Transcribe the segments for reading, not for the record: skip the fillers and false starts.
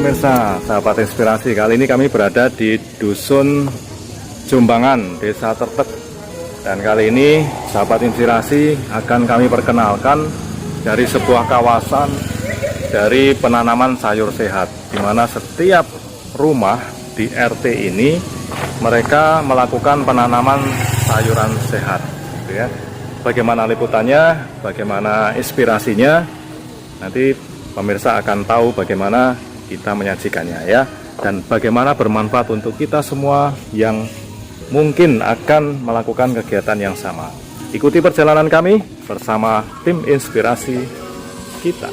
pemirsa, sahabat inspirasi. Kali ini kami berada di Dusun Jumbangan, Desa Tertek. Dan kali ini sahabat inspirasi akan kami perkenalkan dari sebuah kawasan dari penanaman sayur sehat, di mana setiap rumah di RT ini mereka melakukan penanaman sayuran sehat, gitu ya. Bagaimana liputannya, bagaimana inspirasinya, nanti pemirsa akan tahu bagaimana kita menyajikannya ya, dan bagaimana bermanfaat untuk kita semua yang mungkin akan melakukan kegiatan yang sama. Ikuti perjalanan kami bersama tim inspirasi kita.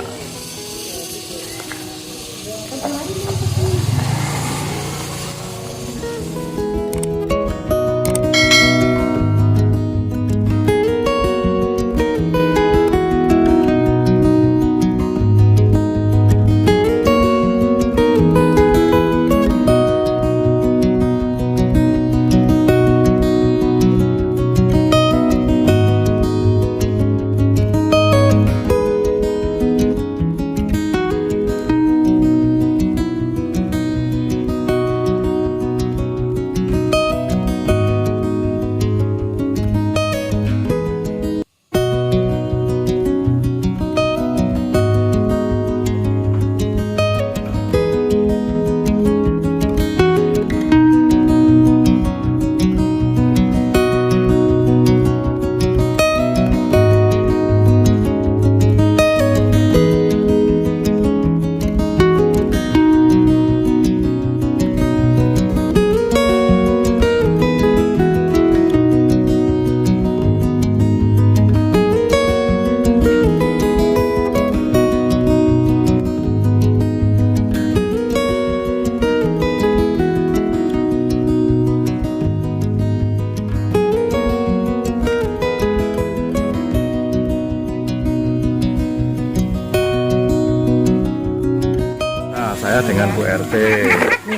Saya dengan Bu RT.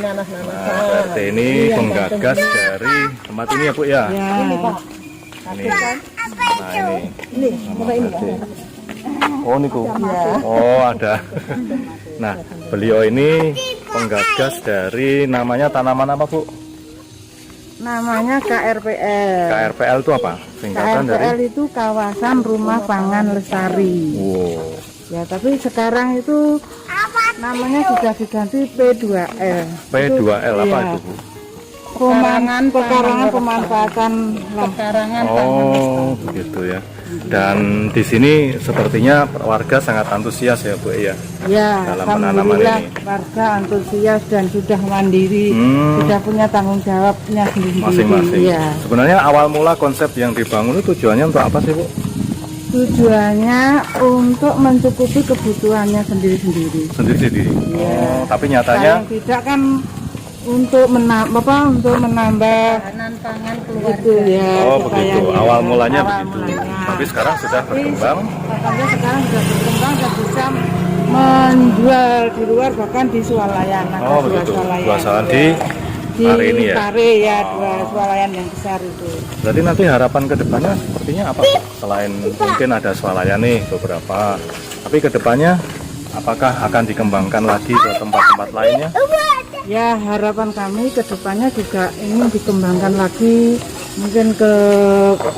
Nah, Bu RT ini penggagas dari tempat ini ya Bu ya. Ini Pak. Ini. Nah ini. Nama RT. Oh ini Bu. Oh ada. Nah beliau ini penggagas dari namanya tanaman apa Bu? Namanya KRPL. KRPL itu apa? Singkatan KRPL dari? itu Kawasan Rumah Pangan Lestari. Wow. Ya, tapi sekarang itu namanya sudah diganti P2L. P2L apa Iya. itu Bu? Pekarangan pemanfaatan pekarangan. Oh begitu ya. Dan di sini sepertinya warga sangat antusias ya Bu ya. Ya, dalam penanaman alhamdulillah ini. warga antusias dan sudah mandiri, sudah punya tanggung jawabnya sendiri. Masing-masing. Ya. Sebenarnya awal mula konsep yang dibangun itu tujuannya untuk apa sih Bu? Tujuannya untuk mencukupi kebutuhannya sendiri-sendiri. Sendiri-sendiri. Ya. Oh, tapi nyatanya Paling tidak kan untuk menambah pangan keluarga. Itu ya. oh supaya begitu. dia- Awal mulanya awal begitu. mulanya. Tapi sekarang sudah berkembang. Makanya sekarang sudah berkembang dan bisa menjual di luar, bahkan di swalayan. Ada Oh dua begitu. swalayan. Dua swalayan di Di hari ini ya. Pare ya, dua swalayan yang besar itu. Berarti nanti harapan kedepannya sepertinya apa Pak? Selain mungkin ada swalayan nih beberapa, tapi kedepannya apakah akan dikembangkan lagi ke tempat-tempat lainnya? Ya, harapan kami ke depannya juga ingin dikembangkan lagi, mungkin ke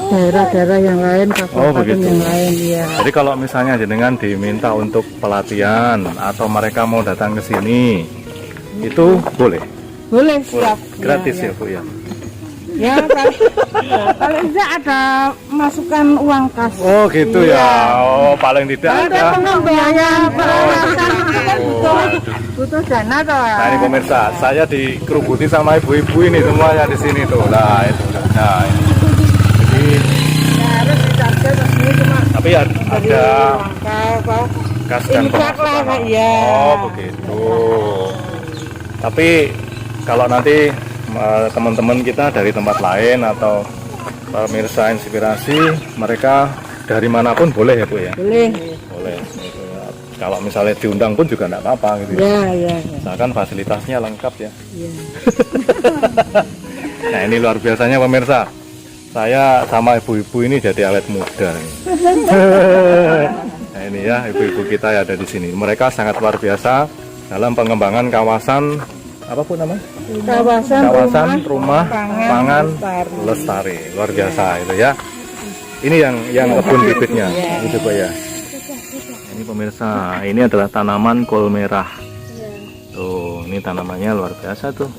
daerah-daerah yang lain, kabupaten begitu. yang lain ya. Jadi kalau misalnya jenengan diminta untuk pelatihan atau mereka mau datang ke sini, itu boleh? Boleh, siap. Gratis ya Bu ya? Ya, paling tidak ada masukan uang kas. Oh gitu Iya. ya. Oh paling tidak Ada ada. pengembangan perawatan itu kan Oh, butuh dana toh. nah ini pemirsa, saya dikerubuti sama ibu-ibu ini semuanya di sini tuh. Nah itu. Nah ini. Jadi, Ya, harus dicapai ke sini cuma tapi ada kas dan infak lah, pemasukan. iya. Oh begitu. Tapi kalau nanti teman-teman kita dari tempat lain atau pemirsa inspirasi, mereka dari manapun boleh ya Bu ya? boleh. Boleh. Gitu ya. Kalau misalnya diundang pun juga enggak apa-apa gitu ya. Ya. Misalkan fasilitasnya lengkap ya. Ya. Nah ini luar biasanya pemirsa. Saya sama ibu-ibu ini jadi awet muda. Nah ini ya ibu-ibu kita yang ada di sini. Mereka sangat luar biasa dalam pengembangan kawasan apa pun namanya? Kawasan rumah pangan lestari. Luar biasa itu ya. Ini yang kebun bibitnya, itu Pak ya. Ini pemirsa, ini adalah tanaman kol merah. Tuh, ini tanamannya luar biasa tuh.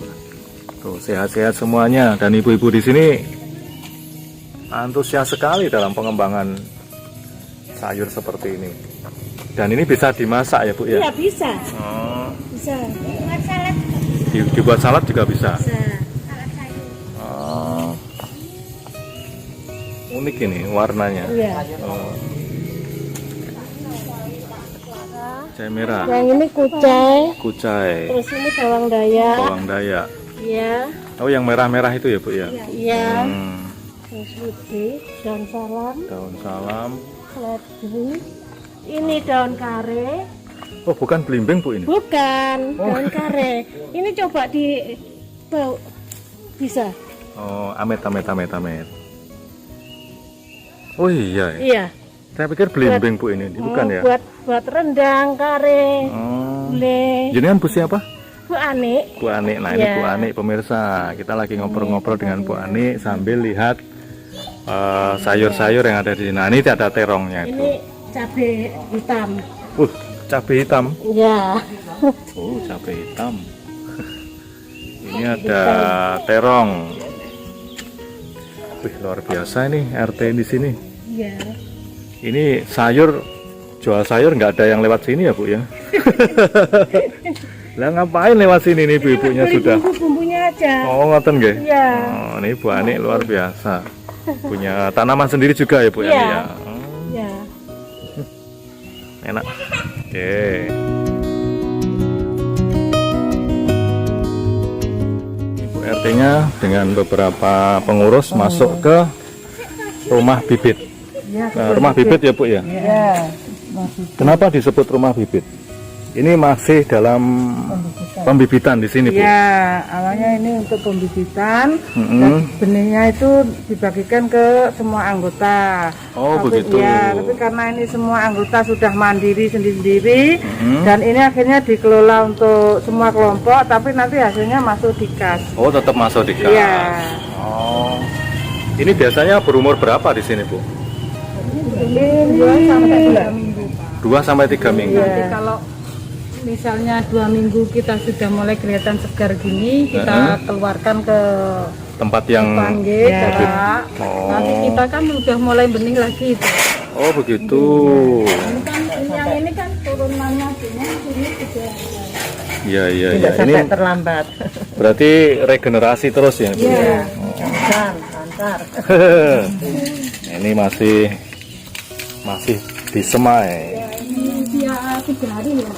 Tuh, sehat-sehat semuanya, dan ibu-ibu di sini antusias sekali dalam pengembangan sayur seperti ini. Dan ini bisa dimasak ya Bu ya? Iya bisa. Oh. Bisa. Buat salad. Dibuat salad juga bisa. Bisa. Salad sayur. Oh. Unik ini warnanya. Iya. Oh. Kucai merah. Yang ini kucai. Kucai. Terus ini bawang dayak. Bawang dayak. Iya. Oh, yang merah-merah itu ya Bu ya? Iya. Hmm. Terus putih, daun salam, Daun salam. seledri. Ini daun kare. Oh, bukan belimbing Bu ini? Bukan, daun kare. Ini coba di bau. Bisa. Oh, amet. Oh iya. Iya. Saya pikir belimbing Bu ini, bukan ya? Buat rendang kare. Oh. Boleh. Jenengan Bu siapa? Bu Ani. Bu Ani. Nah, ini Iya. Bu Ani pemirsa. Kita lagi ngobrol-ngobrol dengan Bu Ani sambil lihat sayur-sayur yang ada di sini. Nah, ini ada terongnya itu. Ini cabai hitam. Cabai hitam. Iya. Oh, cabai hitam. Ini ada terong. Wih, luar biasa ini RT di sini. Iya. Ini sayur, jual sayur nggak ada yang lewat sini ya Bu ya? Lah ngapain lewat sini nih ibu-ibunya Beli sudah? bumbu-bumbunya aja. Oh, ngoten nggih. Iya. Oh, ini Bu Ani luar biasa. Punya tanaman sendiri juga ya Bu Iya. Ani ya? Oh, Iya. enak. Oke. Ibu RT-nya dengan beberapa pengurus masuk ke rumah bibit. Nah, rumah bibit ya Bu ya? Iya. Kenapa disebut rumah bibit? Ini masih dalam pembibitan di sini Bu? Ya, awalnya ini untuk pembibitan. Mm-mm. Dan benihnya itu dibagikan ke semua anggota. Oh, Tapi- begitu. Ya, tapi karena ini semua anggota sudah mandiri sendiri-sendiri, Mm-mm. dan ini akhirnya dikelola untuk semua kelompok, tapi nanti hasilnya masuk di kas. Oh, tetap masuk di kas. Iya. Oh. Ini biasanya berumur berapa di sini Bu? Ini 2 sampai 3 minggu. 2 sampai 3 minggu. Nanti kalau misalnya 2 minggu kita sudah mulai kelihatan segar gini, kita keluarkan ke Tempat yang panggil, Ya. Oh. nanti kita kan udah mulai bening lagi itu. Oh, begitu. Ini kan yang ini kan turunannya sini juga. Iya. Ini terlambat. berarti regenerasi terus ya Bu? Iya. Lancar. Ini masih disemai. Ini dia 3 hari ya.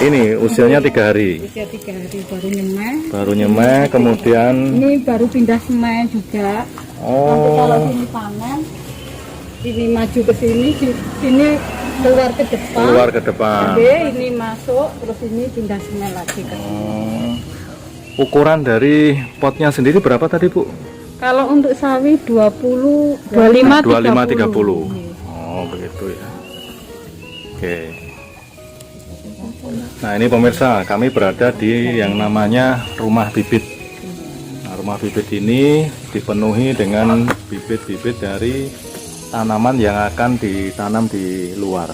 Ini usianya 3 hari. Usia 3 hari baru nyemai. Baru nyemai, kemudian Ini baru pindah semai juga. Nanti kalau oh, sini panen, ini maju ke sini, sini keluar ke depan. keluar ke depan. Oke, ini masuk, terus ini pindah semai lagi ke sini. Oh. Ukuran dari potnya sendiri berapa tadi Bu? Kalau untuk sawi 20, 25, 25-30. Oh, begitu ya. Oke. Nah, ini pemirsa, kami berada di yang namanya rumah bibit. Nah, rumah bibit ini dipenuhi dengan bibit-bibit dari tanaman yang akan ditanam di luar.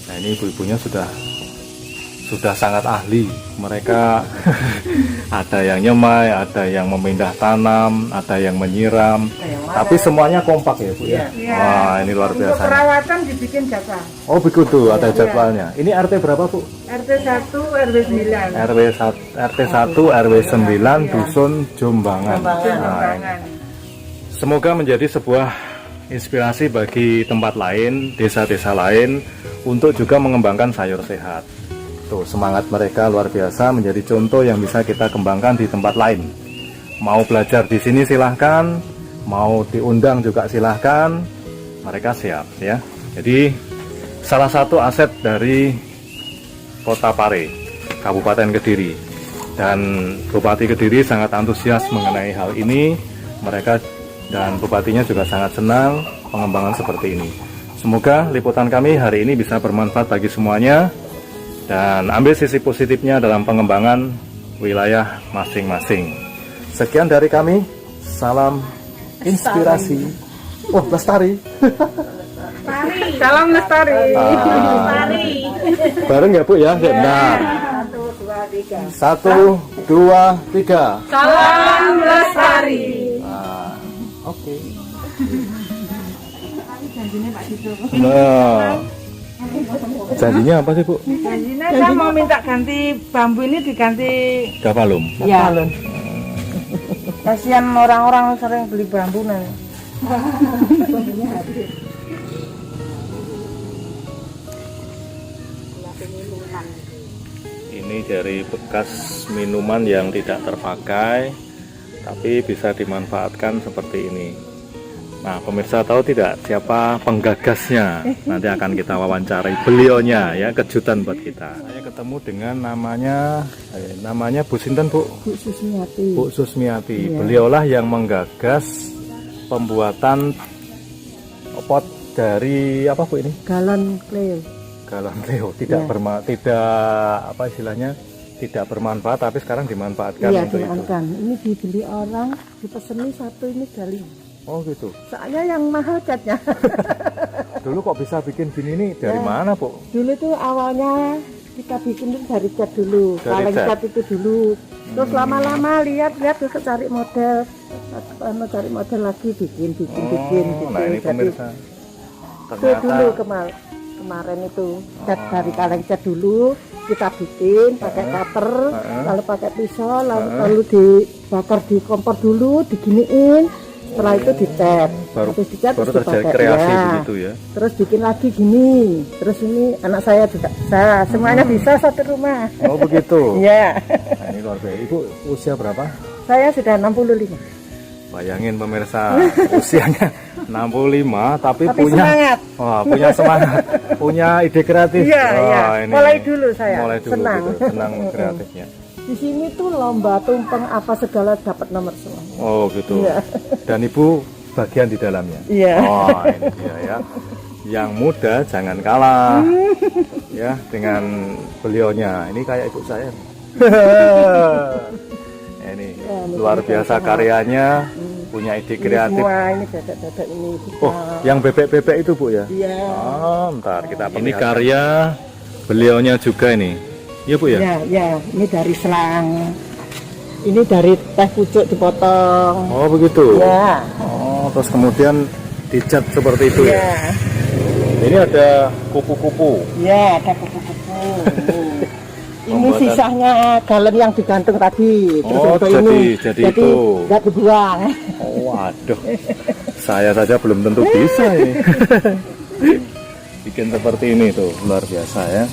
Nah, ini ibu-ibunya sudah sangat ahli. Mereka ada yang nyemai, ada yang memindah tanam, ada yang menyiram. Tapi semuanya kompak ya Bu ya. Wah, ini luar Untuk biasa. perawatan dibikin jadwal. Oh, begitu ada jadwalnya. Ini RT berapa Bu? RT 1, RW 9. RT 1 RW 9 Dusun Jombangan. Nah, Jombangan. semoga menjadi sebuah inspirasi bagi tempat lain, desa-desa lain untuk juga mengembangkan sayur sehat. Tuh, semangat mereka luar biasa, menjadi contoh yang bisa kita kembangkan di tempat lain. Mau belajar di sini silahkan, mau diundang juga silahkan, mereka siap ya. Jadi salah satu aset dari Kota Pare, Kabupaten Kediri, dan Bupati Kediri sangat antusias mengenai hal ini. Mereka dan bupatinya juga sangat senang pengembangan seperti ini. Semoga liputan kami hari ini bisa bermanfaat bagi semuanya. dan ambil sisi positifnya dalam pengembangan wilayah masing-masing. Sekian dari kami, salam inspirasi. Oh, lestari. Salam lestari. Lestari. Bareng ya Bu ya. Nah, 1, 2, 3. Salam lestari. Oke. Nah, janjinya apa sih Bu? Janjinya saya mau minta ganti bambu ini diganti Davalum. ya. Kasihan orang-orang sering beli bambu nih. Ini dari bekas minuman yang tidak terpakai, tapi bisa dimanfaatkan seperti ini. Nah, pemirsa tahu tidak siapa penggagasnya? Nanti akan kita wawancarai beliaunya ya, kejutan buat kita. Saya ketemu dengan namanya Bu Sinten Bu? Bu Susmiati. Bu Susmiati. Iya. Beliaulah yang menggagas pembuatan pot dari apa Bu ini? Galon Cleo. Galon Cleo. Tidak Iya. tidak apa istilahnya? Tidak bermanfaat, tapi sekarang dimanfaatkan Iya, untuk itu. dimakan. Ini dibeli orang, dipeseni satu ini gali. Oh gitu. Soalnya yang mahal catnya. Dulu kok bisa bikin gini nih dari Ya. mana Bu? Dulu tuh awalnya kita bikin itu dari cat dulu, Dari kaleng cat. cat itu dulu. Terus lama-lama lihat terus cari model, mau cari model lagi bikin. Nah ini Jadi, pemirsa. itu dulu kemarin itu cat dari kaleng cat dulu kita bikin pakai cutter, lalu pakai pisau, lalu dibakar di kompor dulu, diginiin. Setelah itu dicat, habis dicat baru terus terjadi dipakai. kreasi Ya. begitu ya. Terus bikin lagi gini. Terus ini anak saya juga bisa, semuanya bisa satu rumah. Oh begitu. Iya. Nah, ini luar biasa. Ibu usia berapa? Saya sudah 65. Bayangin pemirsa, usianya 65 tapi Tapi punya semangat. wah, punya semangat, punya ide kreatif. Iya, Wah, iya. ini Mulai dulu saya. Mulai dulu Senang. gitu, senang kreatifnya. Di sini tuh lomba tumpeng apa segala dapat nomor semua. Oh gitu. Iya. Dan ibu bagian di dalamnya. Iya. Oh ini dia ya. Yang muda jangan kalah ya dengan beliaunya. Ini kayak ibu saya. Ini luar biasa karyanya, punya ide Ini kreatif. semua ini bebek-bebek ini. Oh, yang bebek-bebek itu Bu ya? Iya. Oh, ntar kita ini karya beliaunya juga ini. Iya Bu ya? Ya, ya. Ini dari selang. Ini dari teh pucuk dipotong. Oh begitu. Ya. Oh, terus kemudian dicat seperti itu ya? Ya. Ini ada kupu-kupu. Ya, ada kupu-kupu. Ini Pembuatan. sisanya galon yang digantung tadi. Terus Oh, untuk jadi ini. itu. Nggak dibuang. Oh, waduh. Saya saja belum tentu bisa ini. Bikin seperti ini tuh, luar biasa ya.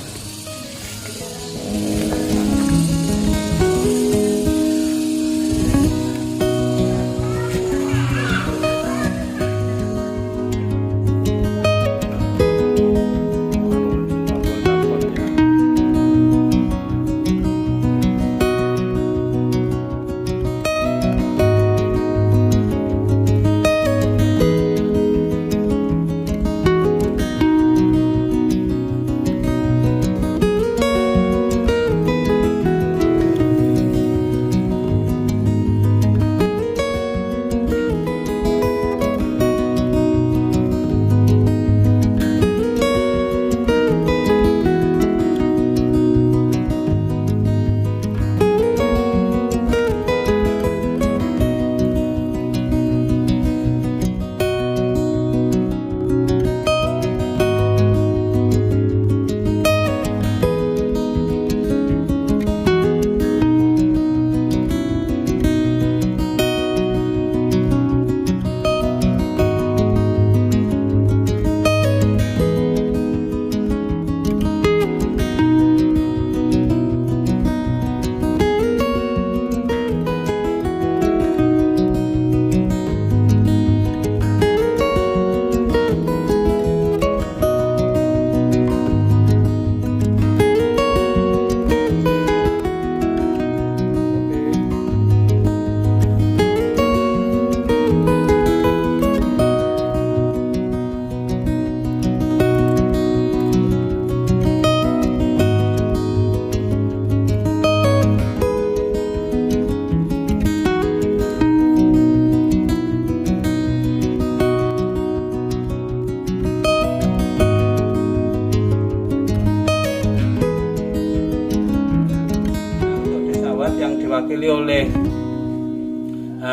diwakili oleh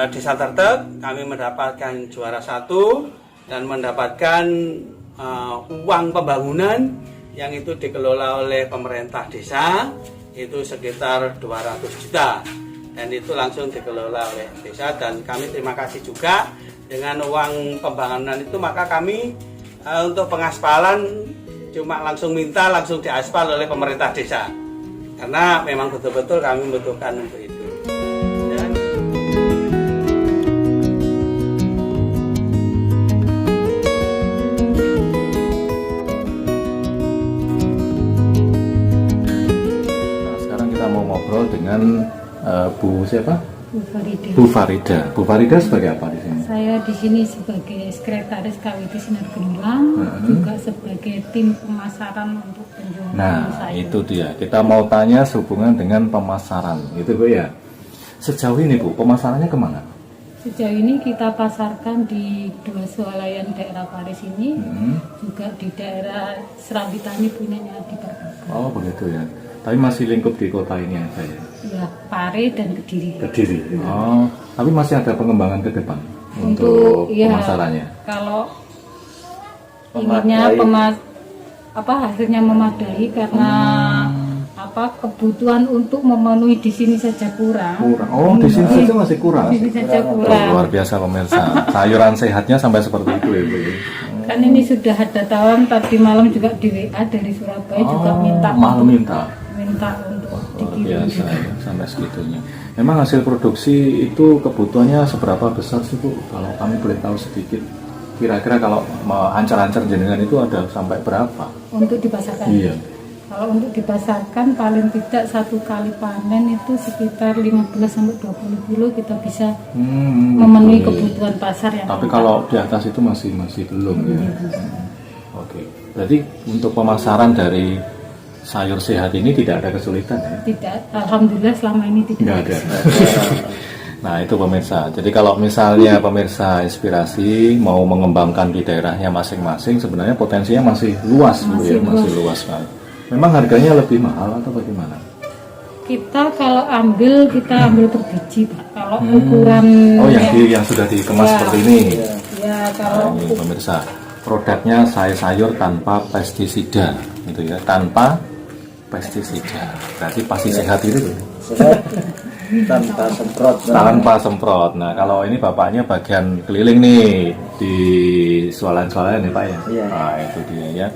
Desa Tertek. Kami mendapatkan juara 1 dan mendapatkan uang pembangunan yang itu dikelola oleh pemerintah desa, itu sekitar 200 juta, dan itu langsung dikelola oleh desa. Dan kami terima kasih juga dengan uang pembangunan itu, maka kami untuk pengaspalan cuma langsung minta langsung diaspal oleh pemerintah desa, karena memang betul-betul kami membutuhkan untuk itu. Dan sekarang kita mau ngobrol dengan Bu siapa? Bu Farida. Bu Farida. Bu Farida sebagai apa di sini? Saya di sini sebagai sekretaris KWT Sinar Gemilang, juga sebagai tim pemasaran untuk penjualan Nah, sayur. itu dia. Kita mau tanya sehubungan dengan pemasaran, itu Bu ya. Sejauh ini Bu, pemasarannya kemana? Sejauh ini kita pasarkan di 2 swalayan daerah Paris ini, juga di daerah Serabitani punyanya di Perbagas. Oh begitu ya. Tapi masih lingkup di kota ini aja ya. Ya, Pare dan Kediri. Kediri. Oh, tapi masih ada pengembangan ke depan untuk ya, pemasarannya. kalau inginnya hasilnya memadai, karena kebutuhan untuk memenuhi di sini saja kurang. Oh, di sini saja masih kurang. Di sini saja Oh, kurang. luar biasa pemirsa. Sayuran sehatnya sampai seperti itu ya Bu. Kan ini sudah ada tawaran tadi malam juga di WA dari Surabaya, juga minta untuk Luar dikirim. biasa ya, sampai segitunya. Memang hasil produksi itu kebutuhannya seberapa besar sih Bu? Kalau kami boleh tahu sedikit. Kira-kira kalau ancar-ancar jenengan itu ada sampai berapa? Untuk dipasarkan. Iya. Kalau untuk dipasarkan paling tidak 1 kali panen itu sekitar 15-20 kilo kita bisa memenuhi kebutuhan pasar yang Tapi ada. kalau di atas itu masih belum ya. Oke. Berarti untuk pemasaran dari sayur sehat ini tidak ada kesulitan ya? Tidak, alhamdulillah selama ini tidak Nggak ada. Nah itu pemirsa. Jadi kalau misalnya pemirsa Inspirasi mau mengembangkan di daerahnya masing-masing, sebenarnya potensinya masih luas Bu ya, masih luas sekali. Memang harganya lebih mahal atau bagaimana? Kita kalau kita ambil per biji Pak. Kalau ukuran yang sudah dikemas seperti ini. ya kalau Nah, ini pemirsa, produknya sayur tanpa pestisida, gitu ya, tanpa pestisida. Berarti pasti sehat itu. Tanpa semprot. Nah, kalau ini bapaknya bagian keliling nih di swalayan-swalayan ya Pak ya. Nah, itu dia ya.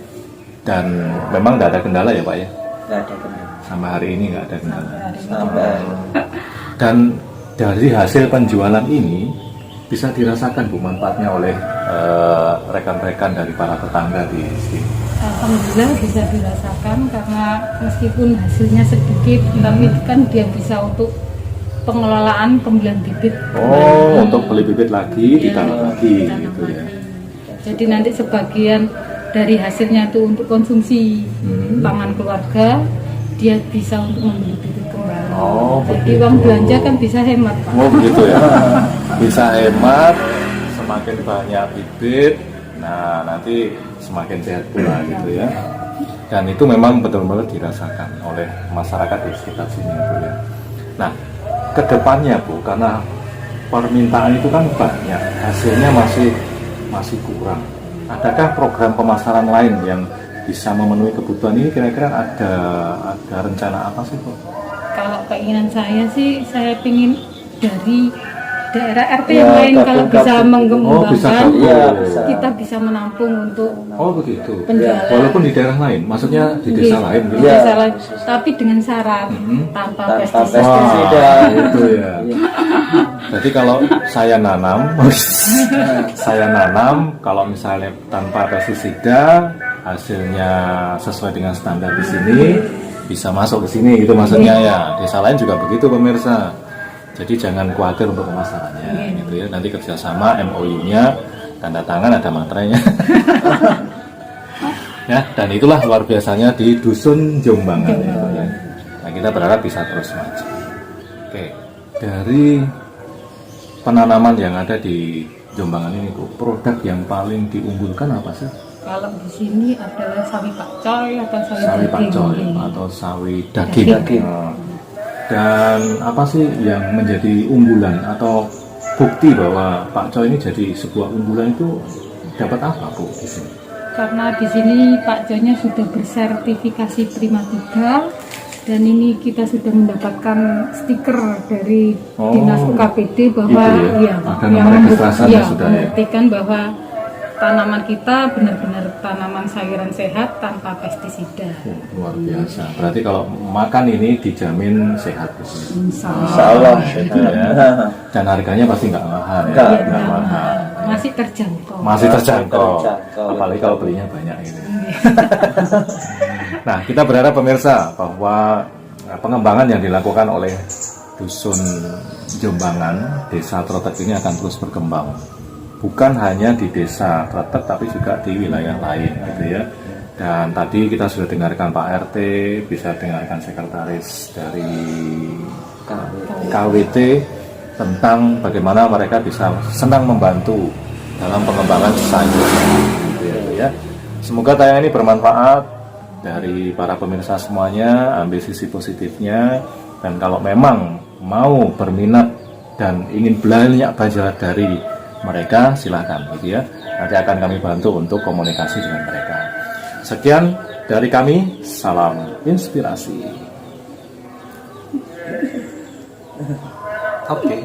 Dan memang nggak ada kendala ya Pak ya. Nggak ada kendala. Sampai hari ini nggak ada kendala. Sampai Dan dari hasil penjualan ini bisa dirasakan Bu manfaatnya oleh rekan-rekan dari para tetangga di sini. alhamdulillah bisa dirasakan, karena meskipun hasilnya sedikit, tapi kan dia bisa untuk pengelolaan pembelian bibit. Oh, untuk beli bibit lagi, ditanam lagi gitu ya. Jadi nanti sebagian dari hasilnya itu untuk konsumsi pangan keluarga, dia bisa untuk membeli bibit kembali. Oh, jadi begitu. uang belanja kan bisa hemat Pak. Oh begitu ya. Bisa hemat, semakin banyak bibit, nah nanti semakin sehat pula gitu ya. Dan itu memang betul-betul dirasakan oleh masyarakat di sekitar sini Bu ya. Nah, kedepannya Bu, karena permintaan itu kan banyak, hasilnya masih kurang. Adakah program pemasaran lain yang bisa memenuhi kebutuhan ini? Kira-kira ada rencana apa sih Bu? Kalau keinginan saya sih, saya ingin dari daerah RT yang lain kalau bisa mengembangkan, kita bisa menampung untuk Begitu. penjualan. Walaupun di daerah lain, maksudnya di desa lain gitu. Di desa lain, tapi dengan syarat tanpa pestisida. Wah, itu ya. Jadi kalau saya nanam, kalau misalnya tanpa pestisida, hasilnya sesuai dengan standar di sini, bisa masuk ke sini, itu maksudnya ya. Desa lain juga begitu pemirsa. Jadi jangan khawatir untuk pemasarannya, gitu ya. Nanti kerjasama MOU-nya, tanda tangan, ada materainya. Ya, dan itulah luar biasanya di Dusun Jombangan. Ya. Nah, kita berharap bisa terus maju. Oke, dari penanaman yang ada di Jombangan ini, Bu, produk yang paling diunggulkan apa sih? Kalau di sini adalah sawi pakcoy atau sawi Sawi daging. pakcoy atau sawi daging. Nah, Dan apa sih yang menjadi unggulan atau bukti bahwa Pak Coy ini jadi sebuah unggulan itu dapat apa Bu di sini? Karena di sini Pak Jonya sudah bersertifikasi Prima 3 dan ini kita sudah mendapatkan stiker dari Dinas UKPD bahwa gitu ya? Ada nomor yang registrasinya sudah ya? membuktikan bahwa tanaman kita benar-benar tanaman sayuran sehat tanpa pestisida. Luar biasa. Berarti kalau makan ini dijamin sehat. Insya Allah. Gitu ya. Dan harganya pasti nggak mahal ya? Nggak. Nggak mahal. Masih terjangkau. Masih terjangkau. Terjangkau. Apalagi kalau belinya banyak ini. Nah, kita berharap pemirsa bahwa pengembangan yang dilakukan oleh Dusun Jombangan, Desa Tretek ini akan terus berkembang. Bukan hanya di Desa Tretek, tapi juga di wilayah lain, gitu ya. Dan tadi kita sudah dengarkan Pak RT, bisa dengarkan sekretaris dari KWT tentang bagaimana mereka bisa senang membantu dalam pengembangan sayur, gitu ya. Semoga tayangan ini bermanfaat dari para pemirsa semuanya, ambil sisi positifnya, dan kalau memang mau berminat dan ingin belajar belajar dari mereka, silakan gitu ya. Nanti akan kami bantu untuk komunikasi dengan mereka. Sekian dari kami, salam inspirasi. Oke.